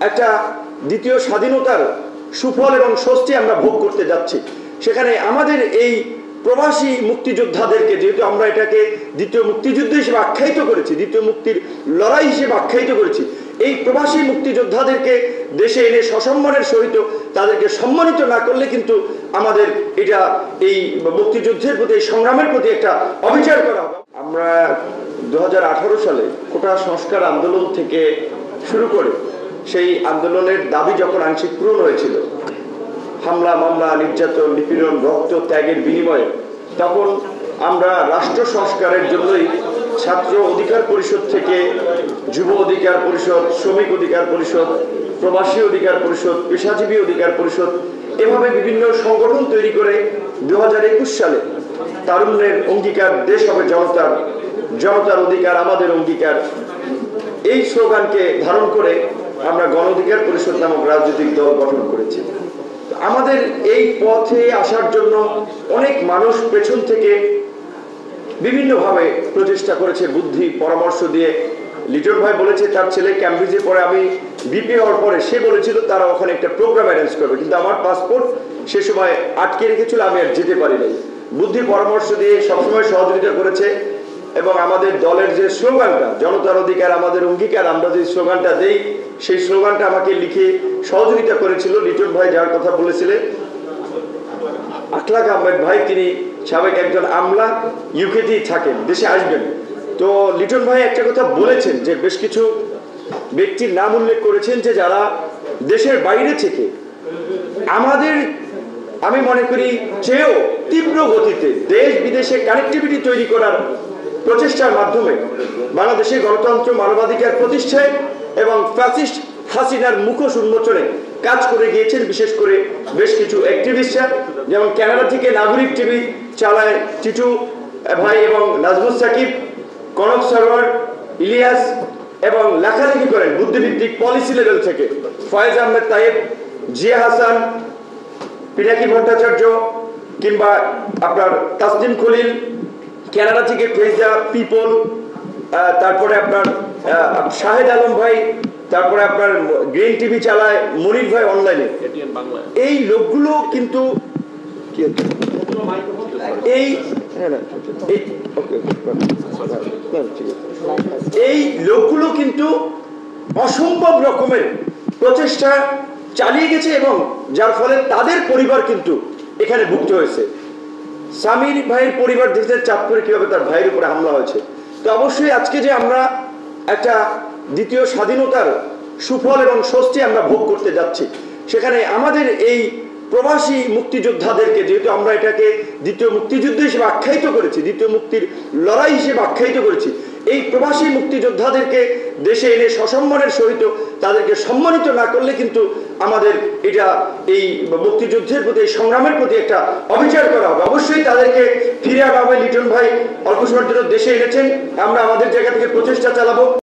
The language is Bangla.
একটা দ্বিতীয় স্বাধীনতার সুফল এবং স্বস্তি আমরা ভোগ করতে যাচ্ছি। সেখানে আমাদের এই প্রবাসী মুক্তিযোদ্ধাদেরকে, যেহেতু আমরা এটাকে দ্বিতীয় মুক্তিযুদ্ধ হিসেবে আখ্যায়িত করেছি, দ্বিতীয় মুক্তির লড়াই হিসেবে আখ্যায়িত করেছি, এই প্রবাসী মুক্তিযোদ্ধাদেরকে দেশে এনে সসম্মানের সহিত তাদেরকে সম্মানিত না করলে কিন্তু আমাদের এটা এই মুক্তিযুদ্ধের প্রতি, এই সংগ্রামের প্রতি একটা অবিচার করা হবে। আমরা 2018 সালে কোটা সংস্কার আন্দোলন থেকে শুরু করে সেই আন্দোলনের দাবি যখন আংশিক পূরণ হয়েছিল, হামলা মামলা নির্যাতন নিপীড়ন রক্ত ত্যাগের বিনিময়ে, তখন আমরা রাষ্ট্র সংস্কারের জন্যই ছাত্র অধিকার পরিষদ থেকে যুব অধিকার পরিষদ, শ্রমিক অধিকার পরিষদ, প্রবাসী অধিকার পরিষদ, পেশাজীবী অধিকার পরিষদ, এভাবে বিভিন্ন সংগঠন তৈরি করে 2021 সালে তারুণ্যের অঙ্গীকার দেশ হবে জনতার, জনতার অধিকার আমাদের অঙ্গীকার, এই স্লোগানকে ধারণ করে আমরা গণ অধিকার পরিষদ নামক রাজনৈতিক দল গঠন করেছি। আমাদের এই পথে আসার জন্য অনেক মানুষ পেছন থেকে বিভিন্নভাবে প্রচেষ্টা করেছে, বুদ্ধি পরামর্শ দিয়ে। লিটন ভাই বলেছে তার ছেলে ক্যামব্রিজে পরে, আমি বিপি হওয়ার পরে সে বলেছিল তারা ওখানে একটা প্রোগ্রাম অ্যারেঞ্জ করবে, কিন্তু আমার পাসপোর্ট সে সময় আটকে রেখেছিল, আমি আর যেতে পারি নাই। বুদ্ধি পরামর্শ দিয়ে সবসময় সহযোগিতা করেছে এবং আমাদের দলের যে স্লোগানটা জনতার অধিকার আমাদের অঙ্গীকার, আমরা যে স্লোগানটা দেই সেই স্লোগানটা আমাকে লিখে সহযোগিতা করেছিল লিটন ভাই, যার কথা বলেছিলেন আখলাক আহমেদ ভাই। তিনি সাবেক একজন আমলা, ইউকেতেই থাকেন, দেশে আসবেন। তো লিটন ভাই একটা কথা বলেছেন যে বেশ কিছু ব্যক্তির নাম উল্লেখ করেছেন যে যারা দেশের বাইরে থেকে আমাদের, আমি মনে করি চেয়েও তীব্র গতিতে দেশ বিদেশে কানেক্টিভিটি তৈরি করার প্রচেষ্টার মাধ্যমে বাংলাদেশে গণতন্ত্র মানবাধিকার প্রতিষ্ঠায় এবং ফ্যাসিস্ট হাসিনার মুখোশ উন্মোচনে কাজ করে গিয়েছেন। বিশেষ করে বেশ কিছু অ্যাক্টিভিস্টরা, যেমন কানাডা থেকে নাগরিক টিভি চালায় টিটু ভাই এবং নাজমুস সাকিব, কনক সরোয়ার, ইলিয়াস, এবং লেখালেখি করেন বুদ্ধিভিত্তিক পলিসি লেভেল থেকে ফয়েজ আহমেদ তাইব, জিয়া হাসান, পিনাকি ভট্টাচার্য, কিংবা আপনার তাসলিম খলিল, কানাডা থেকে ফেজা পিপল, তারপরে আপনার শাহেদ আলম ভাই, তারপরে আপনার গ্রিন টিভি চালায় মনির ভাই অনলাইনে। এই লোকগুলো কিন্তু এই লোকগুলো কিন্তু অসম্ভব রকমের প্রচেষ্টা চালিয়ে গেছে এবং যার ফলে তাদের পরিবার কিন্তু এখানে ভুক্ত হয়েছে। সামির ভাইয়ের পরিবার দেখতে চাঁদপুরে কিভাবে তার ভাইয়ের উপরে হামলা হয়েছে। তো অবশ্যই আজকে যে আমরা একটা দ্বিতীয় স্বাধীনতার সুফল এবং স্বস্তি আমরা ভোগ করতে যাচ্ছি, সেখানে আমাদের এই প্রবাসী মুক্তিযোদ্ধাদেরকে, যেহেতু আমরা এটাকে দ্বিতীয় মুক্তিযুদ্ধ হিসেবে আখ্যায়িত করেছি, দ্বিতীয় মুক্তির লড়াই হিসেবে আখ্যায়িত করেছি, এই প্রবাসী মুক্তিযোদ্ধাদেরকে দেশে এনে সসম্মানের সহিত তাদেরকে সম্মানিত না করলে কিন্তু আমাদের এটা এই মুক্তিযুদ্ধের প্রতি, এই সংগ্রামের প্রতি একটা অবিচার করা হবে। অবশ্যই তাদেরকে ফিরে আনা হবে। লিটন ভাই অল্প সময়ের জন্য দেশে এনেছেন, আমরা আমাদের জায়গা থেকে প্রচেষ্টা চালাবো।